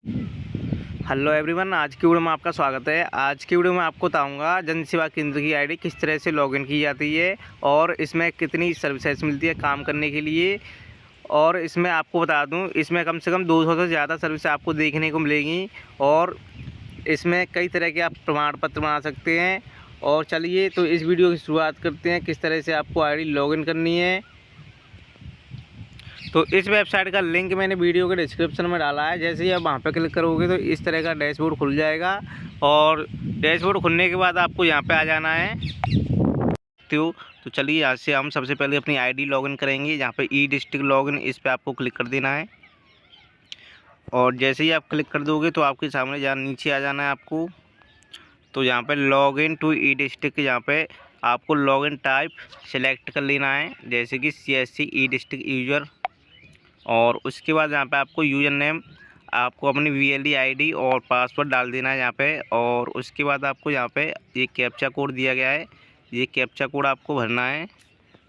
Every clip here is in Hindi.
हेलो एवरीवन, आज की वीडियो में आपका स्वागत है। आज की वीडियो में आपको बताऊंगा जन सेवा केंद्र की आईडी किस तरह से लॉगिन की जाती है और इसमें कितनी सर्विसेज मिलती है काम करने के लिए। और इसमें आपको बता दूं, इसमें कम से कम 200 से ज़्यादा सर्विस आपको देखने को मिलेगी और इसमें कई तरह के आप प्रमाण पत्र बना सकते हैं। और चलिए तो इस वीडियो की शुरुआत करते हैं, किस तरह से आपको आईडी लॉगिन करनी है। तो इस वेबसाइट का लिंक मैंने वीडियो के डिस्क्रिप्शन में डाला है। जैसे ही आप वहाँ पर क्लिक करोगे तो इस तरह का डैशबोर्ड खुल जाएगा और डैशबोर्ड खुलने के बाद आपको यहाँ पे आ जाना है। तो चलिए यहाँ से हम सबसे पहले अपनी आईडी लॉगिन करेंगे। यहाँ पे ई डिस्ट्रिक्ट लॉगिन, इस पर आपको क्लिक कर देना है। और जैसे ही आप क्लिक कर दोगे तो आपके सामने नीचे आ जाना है आपको। तो यहाँ पे लॉगिन टू ई डिस्ट्रिक्ट, यहाँ पे आपको लॉगिन टाइप सेलेक्ट कर लेना है, जैसे कि CSC ई डिस्ट्रिक्ट यूज़र। और उसके बाद यहाँ पे आपको यूज़र नेम, आपको अपनी VLE आईडी और पासवर्ड डाल देना है यहाँ पे। और उसके बाद आपको यहाँ पे ये कैप्चा कोड दिया गया है, ये कैप्चा कोड आपको भरना है।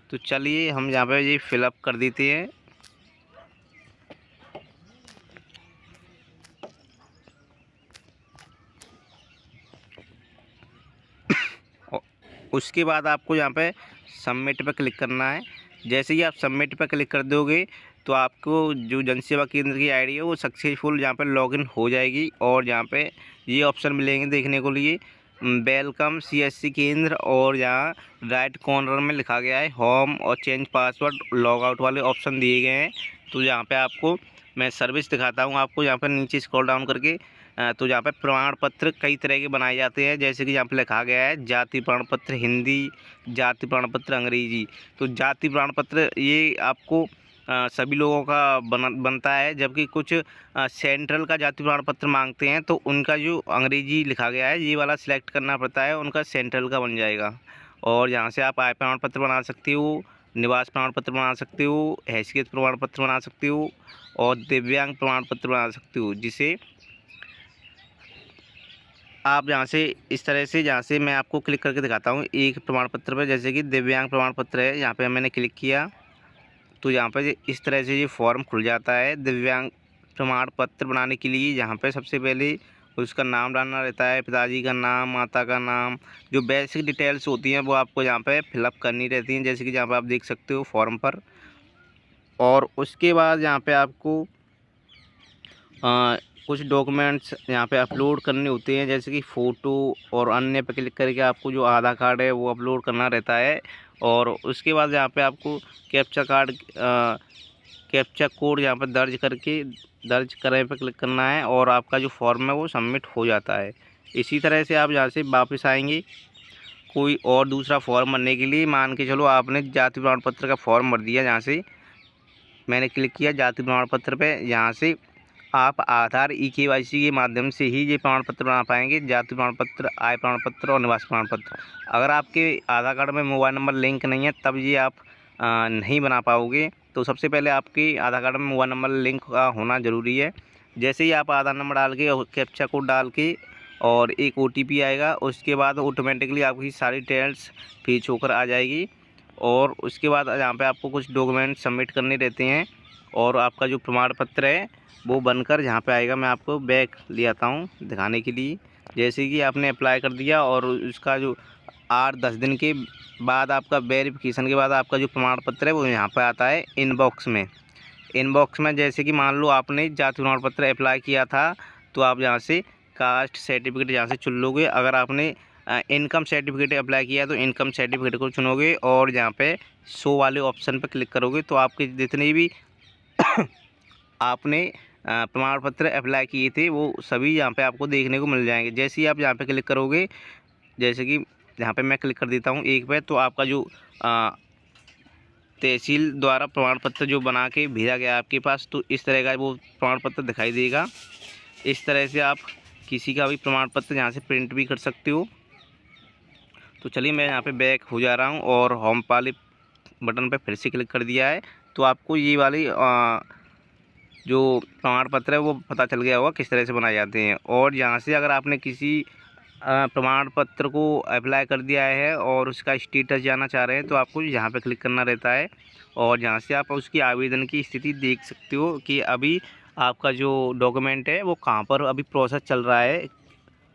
तो चलिए हम यहाँ पे ये फिलअप कर देते हैं। उसके बाद आपको यहाँ पे सबमिट पे क्लिक करना है। जैसे ही आप सबमिट पे क्लिक कर दोगे तो आपको जो जन सेवा केंद्र की आईडी है वो सक्सेसफुल यहाँ पे लॉगिन हो जाएगी। और यहाँ पे ये ऑप्शन मिलेंगे देखने को लिए, वेलकम CSC केंद्र, और यहाँ राइट कॉर्नर में लिखा गया है होम और चेंज पासवर्ड लॉग आउट वाले ऑप्शन दिए गए हैं। तो यहाँ पे आपको मैं सर्विस दिखाता हूँ आपको। यहाँ पर नीचे स्क्रॉल डाउन करके तो यहाँ पे प्रमाण पत्र कई तरह के बनाए जाते हैं, जैसे कि यहाँ पे लिखा गया है जाति प्रमाण पत्र हिंदी, जाति प्रमाण पत्र अंग्रेजी। तो जाति प्रमाण पत्र ये आपको सभी लोगों का बनता है, जबकि कुछ सेंट्रल का जाति प्रमाण पत्र मांगते हैं तो उनका जो अंग्रेजी लिखा गया है ये वाला सिलेक्ट करना पड़ता है, उनका सेंट्रल का बन जाएगा। और यहाँ से आप आय प्रमाण पत्र बना सकते हो, निवास प्रमाण पत्र बना सकते हो, हैसियत प्रमाण पत्र बना सकते हो और दिव्यांग प्रमाण पत्र बना सकते हो, जिसे आप यहाँ से इस तरह से, यहाँ से मैं आपको क्लिक करके दिखाता हूँ एक प्रमाण पत्र पर। जैसे कि दिव्यांग प्रमाण पत्र है, यहाँ पे मैंने क्लिक किया तो यहाँ पे इस तरह से ये फॉर्म खुल जाता है दिव्यांग प्रमाण पत्र बनाने के लिए। यहाँ पे सबसे पहले उसका नाम डालना रहता है, पिताजी का नाम, माता का नाम, जो बेसिक डिटेल्स होती हैं वो आपको यहाँ पे फिलअप करनी रहती हैं, जैसे कि यहाँ पर आप देख सकते हो फॉर्म पर। और उसके बाद यहाँ पे आपको कुछ डॉक्यूमेंट्स यहाँ पे अपलोड करने होते हैं, जैसे कि फ़ोटो और अन्य पे क्लिक करके आपको जो आधार कार्ड है वो अपलोड करना रहता है। और उसके बाद यहाँ पे आपको कैप्चा कोड यहाँ पर दर्ज करें पे क्लिक करना है और आपका जो फॉर्म है वो सबमिट हो जाता है। इसी तरह से आप यहाँ से वापस आएंगे कोई और दूसरा फॉर्म भरने के लिए। मान के चलो आपने जाति प्रमाण पत्र का फॉर्म भर दिया, जहाँ से मैंने क्लिक किया जाति प्रमाण पत्र पे, यहाँ से आप आधार EKYC के माध्यम से ही ये प्रमाण पत्र बना पाएंगे, जाति प्रमाण पत्र, आय प्रमाण पत्र और निवास प्रमाण पत्र। अगर आपके आधार कार्ड में मोबाइल नंबर लिंक नहीं है तब ये आप नहीं बना पाओगे। तो सबसे पहले आपके आधार कार्ड में मोबाइल नंबर लिंक का होना ज़रूरी है। जैसे ही आप आधार नंबर डाल के और कैप्चा कोड डाल के और एक OTP आएगा, उसके बाद ऑटोमेटिकली आपकी सारी डिटेल्स फीच होकर आ जाएगी। और उसके बाद यहाँ पे आपको कुछ डॉक्यूमेंट सबमिट करने रहते हैं और आपका जो प्रमाण पत्र है वो बनकर यहाँ पे आएगा। मैं आपको बैक ले आता हूँ दिखाने के लिए। जैसे कि आपने अप्लाई कर दिया और उसका जो 8-10 दिन के बाद आपका वेरिफिकेशन के बाद आपका जो प्रमाण पत्र है वो यहाँ पे आता है इनबॉक्स में। जैसे कि मान लो आपने जाति प्रमाण पत्र अप्लाई किया था तो आप यहाँ से कास्ट सर्टिफिकेट यहाँ से चुन लोगे। अगर आपने इनकम सर्टिफिकेट अप्लाई किया तो इनकम सर्टिफिकेट को चुनोगे और यहाँ पे शो वाले ऑप्शन पर क्लिक करोगे तो आपके जितने भी आपने प्रमाण पत्र अप्लाई किए थे वो सभी यहाँ पे आपको देखने को मिल जाएंगे। जैसे ही आप यहाँ पे क्लिक करोगे, जैसे कि यहाँ पे मैं क्लिक कर देता हूँ एक पे, तो आपका जो तहसील द्वारा प्रमाण पत्र जो बना के भेजा गया आपके पास, तो इस तरह का वो प्रमाण पत्र दिखाई देगा। इस तरह से आप किसी का भी प्रमाण पत्र यहाँ से प्रिंट भी कर सकते हो। तो चलिए मैं यहाँ पे बैक हो जा रहा हूँ और होम वाले बटन पे फिर से क्लिक कर दिया है। तो आपको ये वाली जो प्रमाण पत्र है वो पता चल गया होगा किस तरह से बनाए जाते हैं। और यहाँ से अगर आपने किसी प्रमाण पत्र को अप्लाई कर दिया है और उसका स्टेटस जानना चाह रहे हैं तो आपको यहाँ पे क्लिक करना रहता है और यहाँ से आप उसकी आवेदन की स्थिति देख सकते हो कि अभी आपका जो डॉक्यूमेंट है वो कहाँ पर अभी प्रोसेस चल रहा है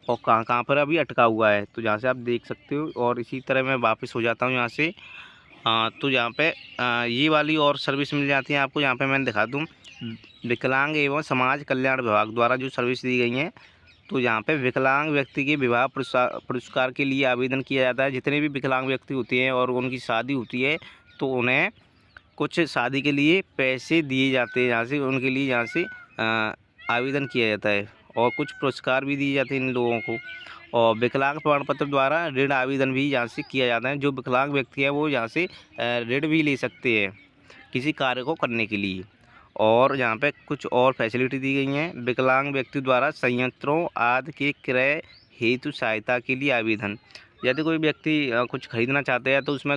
और कहाँ कहाँ पर अभी अटका हुआ है, तो जहाँ से आप देख सकते हो। और इसी तरह मैं वापस हो जाता हूँ यहाँ से। तो यहाँ पे ये वाली और सर्विस मिल जाती है आपको। यहाँ पे मैंने दिखा दूँ, विकलांग एवं समाज कल्याण विभाग द्वारा जो सर्विस दी गई हैं। तो यहाँ पे विकलांग व्यक्ति के विवाह पुरस्कार के लिए आवेदन किया जाता है। जितने भी विकलांग व्यक्ति होते हैं और उनकी शादी होती है तो उन्हें कुछ शादी के लिए पैसे दिए जाते हैं, यहाँ से उनके लिए यहाँ से आवेदन किया जाता है और कुछ पुरस्कार भी दिए जाते हैं इन लोगों को। और विकलांग प्रमाण पत्र द्वारा ऋण आवेदन भी यहाँ से किया जाता है। जो विकलांग व्यक्ति है वो यहाँ से ऋण भी ले सकते हैं किसी कार्य को करने के लिए। और यहाँ पे कुछ और फैसिलिटी दी गई हैं। विकलांग व्यक्ति द्वारा संयंत्रों आदि के क्रय हेतु सहायता के लिए आवेदन। यदि कोई व्यक्ति कुछ खरीदना चाहते हैं तो उसमें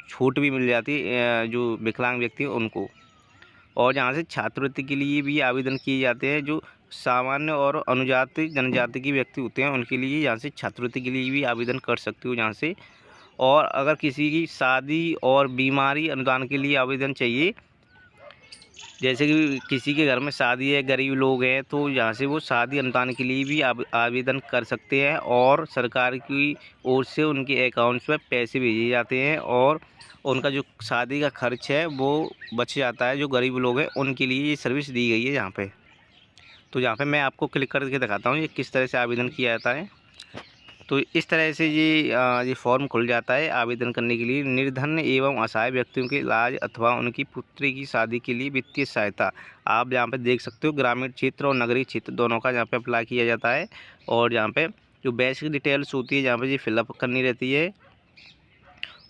छूट भी मिल जाती है जो विकलांग व्यक्ति हैं उनको। और यहाँ से छात्रवृत्ति के लिए भी आवेदन किए जाते हैं। जो सामान्य और अनुजाति जनजाति के व्यक्ति होते हैं उनके लिए यहाँ से छात्रवृत्ति के लिए भी आवेदन कर सकते हो यहाँ से। और अगर किसी की शादी और बीमारी अनुदान के लिए आवेदन चाहिए, जैसे कि किसी के घर में शादी है, गरीब लोग हैं, तो यहाँ से वो शादी अनुदान के लिए भी आवेदन कर सकते हैं और सरकार की ओर से उनके अकाउंट्स में पैसे भेजे जाते हैं और उनका जो शादी का खर्च है वो बच जाता है। जो गरीब लोग हैं उनके लिए ये सर्विस दी गई है यहाँ पे। तो यहाँ पे मैं आपको क्लिक करके दिखाता हूँ ये किस तरह से आवेदन किया जाता है। तो इस तरह से ये फॉर्म खुल जाता है आवेदन करने के लिए। निर्धन एवं असहाय व्यक्तियों के इलाज अथवा उनकी पुत्री की शादी के लिए वित्तीय सहायता। आप यहाँ पे देख सकते हो ग्रामीण क्षेत्र और नगरीय क्षेत्र दोनों का यहाँ पे अप्लाई किया जाता है। और यहाँ पे जो बेसिक डिटेल्स होती है यहाँ पे ये फिलअप करनी रहती है।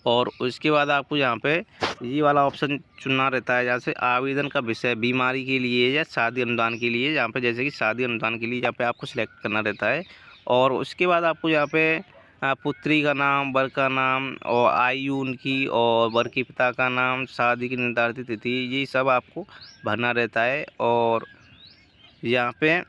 और उसके बाद आपको यहाँ पे ये वाला ऑप्शन चुनना रहता है। जहाँ से आवेदन का विषय बीमारी के लिए या शादी अनुदान के लिए, यहाँ पे जैसे कि शादी अनुदान के लिए यहाँ पे आपको सिलेक्ट करना रहता है। और उसके बाद आपको यहाँ पे पुत्री का नाम, वर का नाम और आयु उनकी और वर के पिता का नाम, शादी की निर्धारित तिथि, ये सब आपको भरना रहता है। और यहाँ पे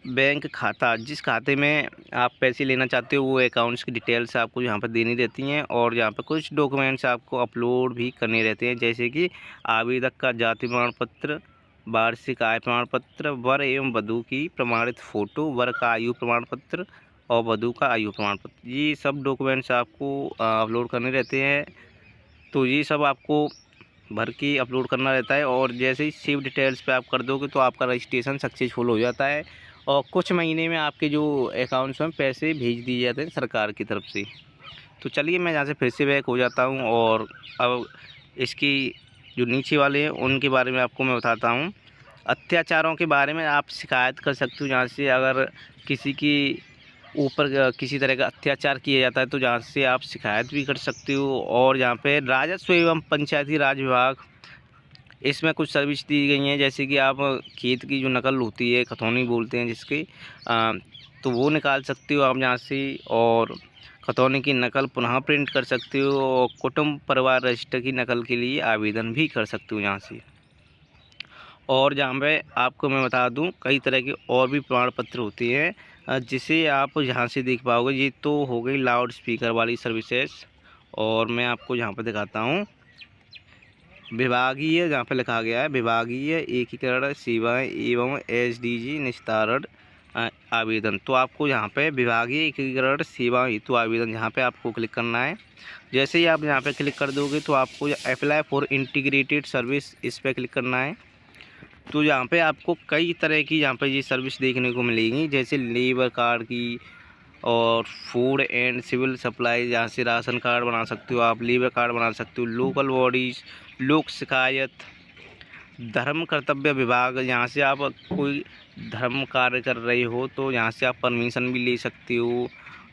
बैंक खाता, जिस खाते में आप पैसे लेना चाहते हो वो अकाउंट्स की डिटेल्स आपको यहाँ पर देनी रहती हैं। और यहाँ पर कुछ डॉक्यूमेंट्स आपको अपलोड भी करने रहते हैं, जैसे कि आवेदक का जाति प्रमाण पत्र, वार्षिक आय प्रमाण पत्र, वर एवं वधू की प्रमाणित फ़ोटो, वर का आयु प्रमाण पत्र और वधू का आयु प्रमाण पत्र। ये सब डॉक्यूमेंट्स आपको अपलोड करने रहते हैं। तो ये सब आपको भर के अपलोड करना रहता है। और जैसे ही सेव डिटेल्स पे आप कर दोगे तो आपका रजिस्ट्रेशन सक्सेसफुल हो जाता है और कुछ महीने में आपके जो अकाउंट्स में पैसे भेज दिए जाते हैं सरकार की तरफ से। तो चलिए मैं यहाँ से फिर से बैक हो जाता हूँ और अब इसकी जो नीचे वाले हैं उनके बारे में आपको मैं बताता हूँ। अत्याचारों के बारे में आप शिकायत कर सकते हो यहाँ से। अगर किसी की ऊपर किसी तरह का अत्याचार किया जाता है तो जहाँ से आप शिकायत भी कर सकते हो। और यहाँ पे राजस्व एवं पंचायती राज विभाग, इसमें कुछ सर्विस दी गई हैं, जैसे कि आप खेत की जो नकल होती है, खतौनी बोलते हैं जिसकी, तो वो निकाल सकते हो आप यहाँ से। और खतौनी की नकल पुनः प्रिंट कर सकते हो और कुटुंब परिवार रजिस्टर की नकल के लिए आवेदन भी कर सकते हो यहाँ से। और जहाँ पे आपको मैं बता दूँ कई तरह के और भी प्रमाण पत्र होते हैं जिसे आप यहाँ से देख पाओगे। ये तो हो गई लाउड स्पीकर वाली सर्विसेज। और मैं आपको यहाँ पर दिखाता हूँ विभागीय, जहाँ पे लिखा गया है विभागीय एकीकरण सेवाएं एवं एसडीजी निस्तारण आवेदन। तो आपको यहाँ पे विभागीय एकीकरण सेवा हेतु आवेदन यहाँ पे आपको क्लिक करना है। जैसे ही आप यहाँ पे क्लिक कर दोगे तो आपको अप्लाई फॉर इंटीग्रेटेड सर्विस, इस पर क्लिक करना है। तो यहाँ पे आपको कई तरह की यहाँ पे ये सर्विस देखने को मिलेगी, जैसे लेबर कार्ड की और फूड एंड सिविल सप्लाई, जहाँ से राशन कार्ड बना सकते हो आप, लेबर कार्ड बना सकते हो, लोकल बॉडीज़, लोक शिकायत, धर्म कर्तव्य विभाग, यहाँ से आप कोई धर्म कार्य कर रहे हो तो यहाँ से आप परमिशन भी ले सकते हो।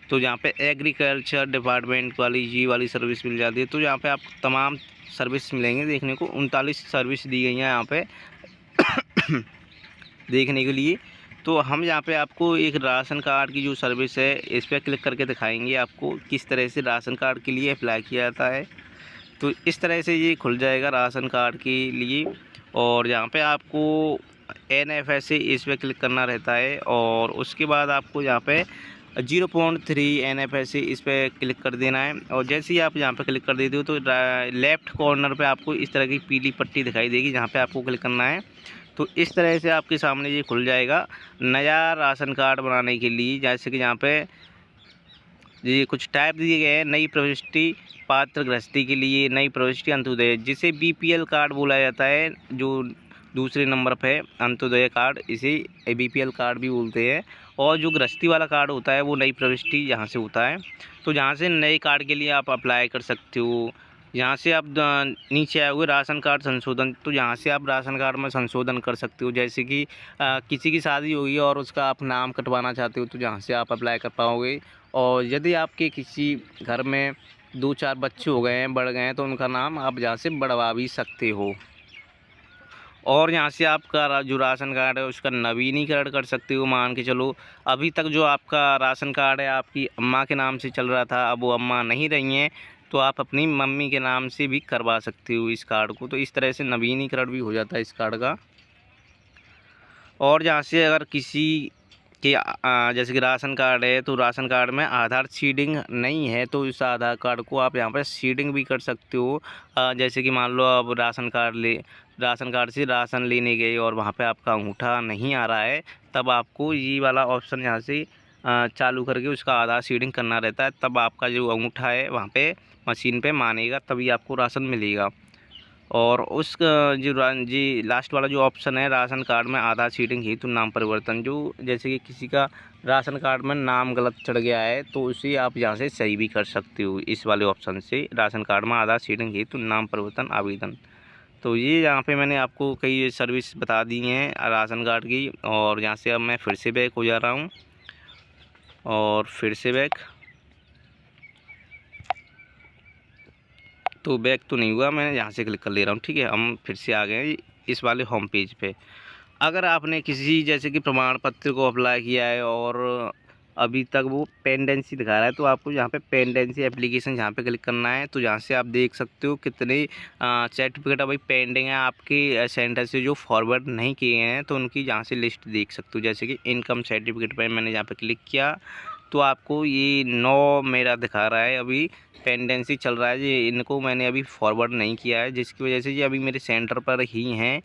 तो यहाँ पे एग्रीकल्चर डिपार्टमेंट वाली ये वाली सर्विस मिल जाती है। तो यहाँ पे आप तमाम सर्विस मिलेंगे देखने को। 39 सर्विस दी गई हैं यहाँ पे देखने के लिए। तो हम यहाँ पे आपको एक राशन कार्ड की जो सर्विस है इस पर क्लिक करके दिखाएंगे आपको किस तरह से राशन कार्ड के लिए अप्लाई किया जाता है। तो इस तरह से ये खुल जाएगा राशन कार्ड के लिए। और यहाँ पे आपको NFS इस पर क्लिक करना रहता है और उसके बाद आपको यहाँ पे 0.3 NFS इस पर क्लिक कर देना है। और जैसे ही आप यहाँ पे क्लिक कर देते हो तो लेफ़्ट कॉर्नर पे आपको इस तरह की पीली पट्टी दिखाई देगी, जहाँ पे आपको क्लिक करना है। तो इस तरह से आपके सामने ये खुल जाएगा। नया राशन कार्ड बनाने के लिए जैसे कि यहाँ पे ये कुछ टाइप दिए गए हैं। नई प्रविष्टि पात्र गृहस्थी के लिए, नई प्रविष्टि अंत्योदय, जिसे बीपीएल कार्ड बोला जाता है, जो दूसरे नंबर पे अंत्योदय कार्ड, इसे बीपीएल कार्ड भी बोलते हैं। और जो गृहस्थी वाला कार्ड होता है वो नई प्रविष्टि यहाँ से होता है। तो जहाँ से नए कार्ड के लिए आप अप्लाई कर सकते हो। यहाँ से आप नीचे आए हुए राशन कार्ड संशोधन, तो यहाँ से आप राशन कार्ड में संशोधन कर सकते हो। जैसे कि किसी की शादी होगी और उसका आप नाम कटवाना चाहते हो, तो यहाँ से आप अप्लाई कर पाओगे। और यदि आपके किसी घर में 2-4 बच्चे हो गए हैं, बढ़ गए हैं, तो उनका नाम आप यहाँ से बढ़वा भी सकते हो। और यहाँ से आपका जो राशन कार्ड है उसका नवीनीकरण कर सकते हो। मान के चलो अभी तक जो आपका राशन कार्ड है आपकी अम्मा के नाम से चल रहा था, अब वो अम्मा नहीं रही हैं, तो आप अपनी मम्मी के नाम से भी करवा सकते हो इस कार्ड को। तो इस तरह से नवीनीकरण भी हो जाता है इस कार्ड का। और जहाँ से अगर किसी के जैसे कि राशन कार्ड है, तो राशन कार्ड में आधार सीडिंग नहीं है, तो इस आधार कार्ड को आप यहाँ पर सीडिंग भी कर सकते हो। जैसे कि मान लो अब राशन कार्ड से राशन लेने गए और वहाँ पे आपका अंगूठा नहीं आ रहा है, तब आपको ये वाला ऑप्शन यहाँ से चालू करके उसका आधार सीडिंग करना रहता है। तब आपका जो अंगूठा है वहाँ पे मशीन पे मानेगा, तभी आपको राशन मिलेगा। और उस जी लास्ट वाला जो ऑप्शन है राशन कार्ड में आधार सीडिंग हेतु नाम परिवर्तन, जो जैसे कि किसी का राशन कार्ड में नाम गलत चढ़ गया है, तो उसे आप यहाँ से सही भी कर सकते हो इस वाले ऑप्शन से। राशन कार्ड में आधार सीडिंग हेतु नाम परिवर्तन आवेदन। तो ये यहाँ पे मैंने आपको कई सर्विस बता दी हैं राशन कार्ड की। और यहाँ से अब मैं फिर से बैक हो जा रहा हूँ और फिर से बैक, तो बैक तो नहीं हुआ, मैं यहाँ से क्लिक कर ले रहा हूँ। ठीक है, हम फिर से आ गए इस वाले होम पेज पे। अगर आपने किसी जैसे कि प्रमाण पत्र को अप्लाई किया है और अभी तक वो पेंडेंसी दिखा रहा है, तो आपको यहाँ पे पेंडेंसी एप्लीकेशन यहाँ पे क्लिक करना है। तो यहाँ से आप देख सकते हो कितने सर्टिफिकेट अभी पेंडिंग है आपके सेंटर से जो फॉरवर्ड नहीं किए हैं, तो उनकी यहाँ से लिस्ट देख सकते हो। जैसे कि इनकम सर्टिफिकेट पर मैंने यहाँ पे क्लिक किया, तो आपको ये 9 मेरा दिखा रहा है, अभी पेंडेंसी चल रहा है। ये इनको मैंने अभी फॉरवर्ड नहीं किया है, जिसकी वजह से ये अभी मेरे सेंटर पर ही हैं।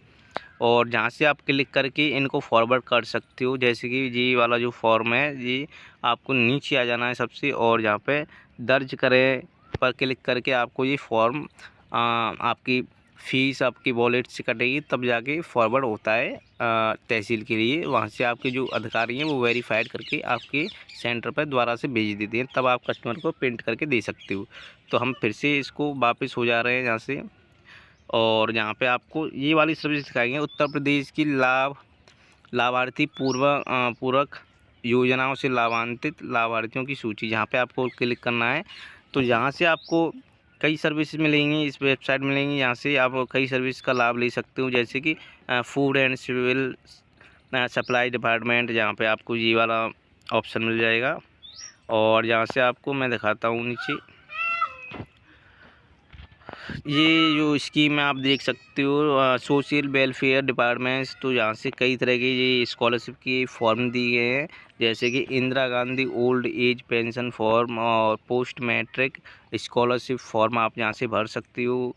और जहाँ से आप क्लिक करके इनको फॉरवर्ड कर सकते हो। जैसे कि ये वाला जो फॉर्म है, ये आपको नीचे आ जाना है सबसे, और यहाँ पे दर्ज करें पर क्लिक करके आपको ये फॉर्म आपकी फ़ीस आपकी वॉलेट से कटेगी, तब जाके फॉरवर्ड होता है तहसील के लिए। वहाँ से आपके जो अधिकारी हैं वो वेरीफाइड करके आपके सेंटर पर दोबारा से भेज देते हैं, तब आप कस्टमर को प्रिंट करके दे सकते हो। तो हम फिर से इसको वापस हो जा रहे हैं यहाँ से, और यहाँ पे आपको ये वाली सर्विस दिखाएंगे। उत्तर प्रदेश की लाभार्थी पूरक योजनाओं से लाभान्वित लाभार्थियों की सूची, जहाँ पे आपको क्लिक करना है। तो यहाँ से आपको कई सर्विस मिलेंगी, इस वेबसाइट मिलेंगी, यहाँ से आप कई सर्विस का लाभ ले सकते हो। जैसे कि food and civil supply department, जहाँ पे आपको ये वाला ऑप्शन मिल जाएगा। और यहाँ से आपको मैं दिखाता हूँ नीचे, ये जो स्कीम है आप देख सकते हो, सोशल वेलफेयर डिपार्टमेंट्स। तो यहाँ से कई तरह के ये स्कॉलरशिप के फॉर्म दिए गए हैं, जैसे कि Indira Gandhi old age pension form और पोस्ट मैट्रिक स्कॉलरशिप फॉर्म आप यहाँ से भर सकते हो।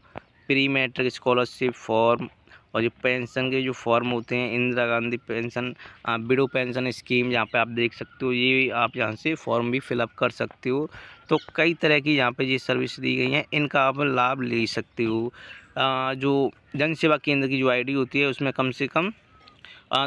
प्री मैट्रिक स्कॉलरशिप फॉर्म, और जो पेंशन के जो फॉर्म होते हैं, Indira Gandhi pension window pension scheme, यहाँ पे आप देख सकते हो, ये आप यहाँ से फॉर्म भी फिलअप कर सकते हो। तो कई तरह की यहाँ पे ये सर्विस दी गई हैं, इनका आप लाभ ले सकते हो। जो जन सेवा केंद्र की जो आईडी होती है उसमें कम से कम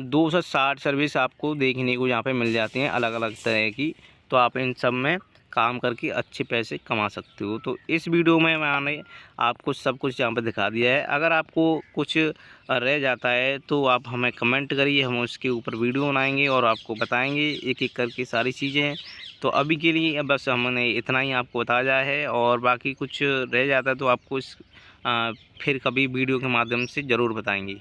260 सर्विस आपको देखने को यहाँ पे मिल जाती हैं अलग अलग तरह की। तो आप इन सब में काम करके अच्छे पैसे कमा सकते हो। तो इस वीडियो में मैंने आपको सब कुछ यहाँ पर दिखा दिया है। अगर आपको कुछ रह जाता है तो आप हमें कमेंट करिए, हम उसके ऊपर वीडियो बनाएंगे और आपको बताएंगे एक एक करके सारी चीज़ें। तो अभी के लिए बस हमने इतना ही आपको बताया है, और बाकी कुछ रह जाता है तो आपको फिर कभी वीडियो के माध्यम से ज़रूर बताएंगे।